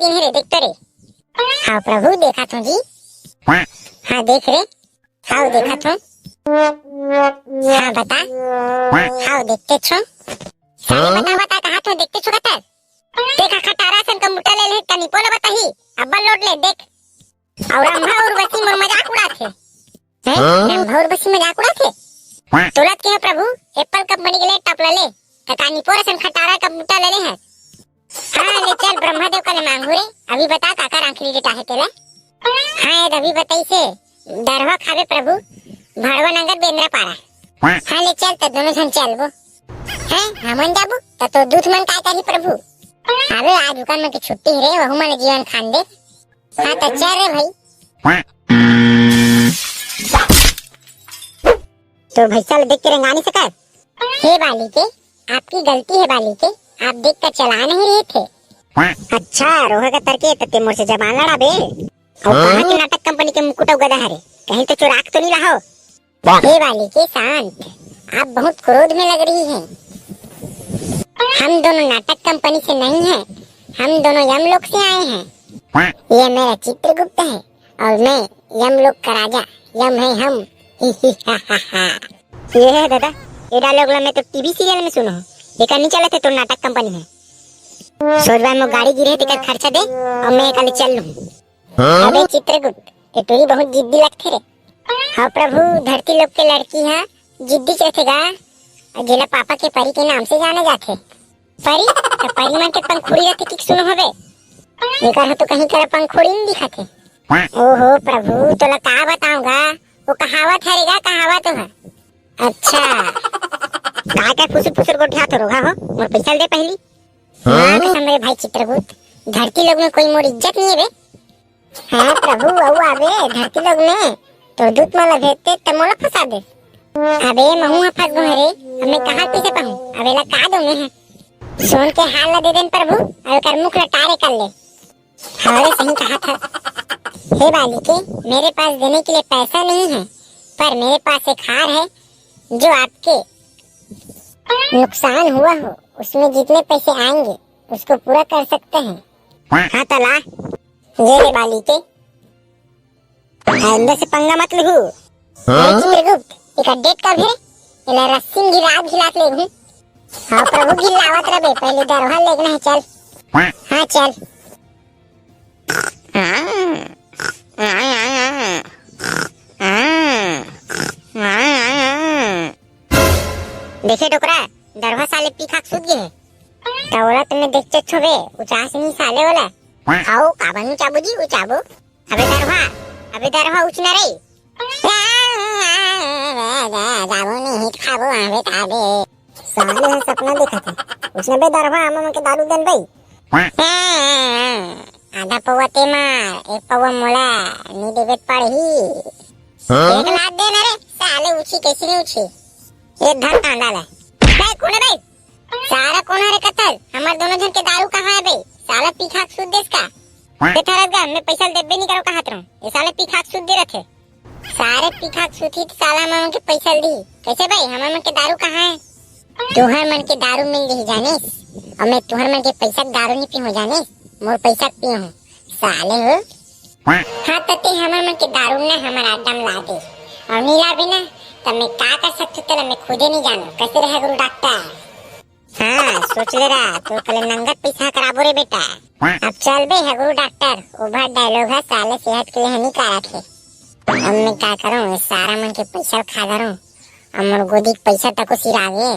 किन है रे, देख तो रे। हाँ प्रभु देखा तो जी। हाँ देख रे। हाँ देखा तो। हाँ बता। हाँ देखते छो। साले बता कहा तो देखते छो कतर। देखा खटारा सन का मुट्ठा ले ले तनी बोला बताही। अब्बा लोड ले देख। और अम्मा और बसी मोर मजाक उड़ाते। हैं? अम्मा और बसी मजाक उड़ाते। तुरंत के है प्रभु एप्पल कंपनी के लैपटॉप ले ले। कतानी पोरा सन खटारा का मुट्ठा ले ले है। हाँ ले चल ब्रह्मदेव का ले मांगू रे। अभी बता काका आखिरी डेटा है तेरा। हाँ अभी बताई से दरवा खावे प्रभु भड़वा नगर बेंद्रा पारा। हाँ ले चल तो दोनों जन चल वो हैं हमन जाबू तो दूध मन काय करी प्रभु। अबे आज दुकान में की छुट्टी है रे वहु मन जीवन खान दे। हाँ तो चल रे भाई। तो भैसा देख के रंगानी से कर। हे बाली के आपकी गलती है बाली के आप देख कर चला नहीं रहे थे। अच्छा रोहे का तरके तते मोर से जबान लड़ा बे। और कहाँ की नाटक कंपनी के मुकुट गधा हरे कहीं तो चुराक तो नहीं रहो। हे बाली के शांत आप बहुत क्रोध में लग रही हैं। हम दोनों नाटक कंपनी से नहीं हैं, हम दोनों यमलोक से आए हैं। ये मेरा चित्रगुप्त है और मैं यमलोक का राजा यम है हम। ये है दादा ये डायलॉग मैं तो टीवी सीरियल में सुनो ये नहीं चले थे तो नाटक कंपनी है। सोच बार में गाड़ी गिरे टिकट खर्चा दे और मैं कल चल लूँ। अबे चित्रगुप्त ये तोरी बहुत जिद्दी लगते रे। हाँ प्रभु धरती लोक के लड़की है जिद्दी चलेगा जिला पापा के परी के नाम से जाने जाते। परी तो परी मन के पंखुड़ी रहते कि सुनो हबे निकर तो कहीं कर पंखुड़ी नहीं दिखाते। ओहो प्रभु तोला का बताऊंगा वो कहावत हरेगा कहावत है। अच्छा का फुसुर फुसुर गोठिया तो रोगा हो मोर पैसा दे पहली। हाँ कसम रे भाई चित्रगुप्त धरती लोग में कोई मोर इज्जत नहीं है बे। हाँ प्रभु औ आवे धरती लोग में तो दूत मला भेजते त मोला फंसा दे। अबे महू फंस गो रे अब मैं कहां पीछे पाऊं अबेला का दो मैं सोन के हाल ला दे देन प्रभु और कर मुख लटारे कर ले। हारे सही कहा था। हे बाली के मेरे पास देने के लिए पैसा नहीं है पर मेरे पास एक हार है जो आपके नुकसान हुआ हो उसमें जितने पैसे आएंगे उसको पूरा कर सकते हैं। हाँ तला ये रे बाली के अंदर से पंगा मत लहू। चित्रगुप्त एक डेट कब है इला रस्सी गिरा खिलात ले हूं। हाँ प्रभु गिलावत रबे पहले दरवाजा लेना है चल। हाँ चल। देखे टोकरा दरवा साले पीखा सूत गए टवला तुम्हें देखते छबे उचास नहीं साले वाला। आओ काबन चाबू जी उचाबो अबे दरवा उचना रे जाबो नहीं खाबो आवे ताबे साले है सपना देखा था उसने बे दरवा आमा के दारू दन भाई। आधा पौवा ते मार एक पौवा मोला नी देवेत पड़ही एक लात दे ना रे साले उछी कैसे नहीं उछी ये धर कांडा ला बे कौन है बे सारा कौन है रे कतल हमार दोनों जन के दारू कहां है बे साला पीखाक सूद देस का बेथरत गा मैं पैसा देबे नहीं करो कहां तरम ये साले पीखाक सूद दे रखे सारे पीखाक सूथी साला मन के पैसा दी कैसे भाई हमार मन के दारू कहां है। तुहर मन के दारू मिल रही जाने और मैं तुहर मन के पैसा दारू नहीं पी हो जाने मोर पैसा पी हूं साले हो। हाँ तते हमार मन के दारू ना हमारा दम ला दे और नहीं ला बिना तब मैं क्या कर सकती तेरा मैं खुदे नहीं जानो कैसे रहे गुरु डॉक्टर। हाँ सोच ले रहा तो कल नंगत पैसा कराबो रे बेटा। अब चल बे है गुरु डॉक्टर ओवर डायलॉग है साले सेहत के लिए हानिकारक है। अब मैं क्या करूं सारा मन के पैसा खा धरूं अमर गोदी पैसा तक सिरावे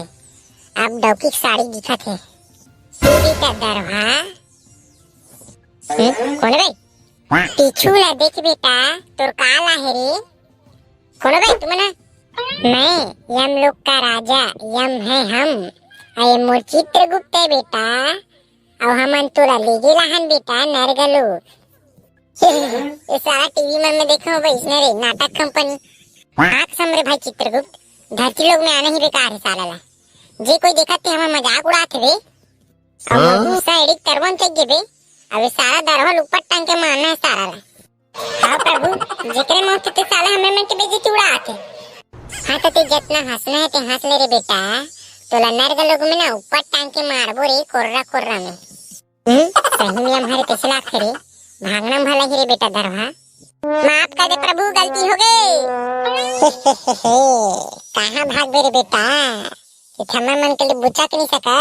अब डौकी साड़ी दिखत है सीधी का दरवा कौन है भाई पीछू ला देख बेटा तोर काला है रे कौन है भाई तुम ना मैं यमलोक का राजा यम है हम अये मोर चित्रगुप्त है बेटा और हमन तोरा ले गेला हन बेटा नरगलो। ये सारा टीवी में देखो भाई इसने रे नाटक कंपनी आंख समरे भाई चित्रगुप्त धरती लोग में आना ही बेकार है साला ला जे कोई देखते हमें मजाक उड़ाते रे और दूसरा एडिक तरवन चाहिए बे अब सारा दरवाल ऊपर टांग के मारना है सारा ला। हाँ प्रभु जेकरे मौत ते साला हमें मन के बेइज्जती उड़ाते। हाँ तो ते जितना हंसना है ते हंस ले रे बेटा तो नरगलोग में ना ऊपर टांग के मारबो रे कोर्रा कोर्रा में सही में हमारे पैसे लाख रे, भागना भला ही रे बेटा दरवा। माफ कर दे प्रभु, गलती हो गई। कहाँ भाग गए रे बेटा, कि थमा मन के लिए बुचा के नहीं सका।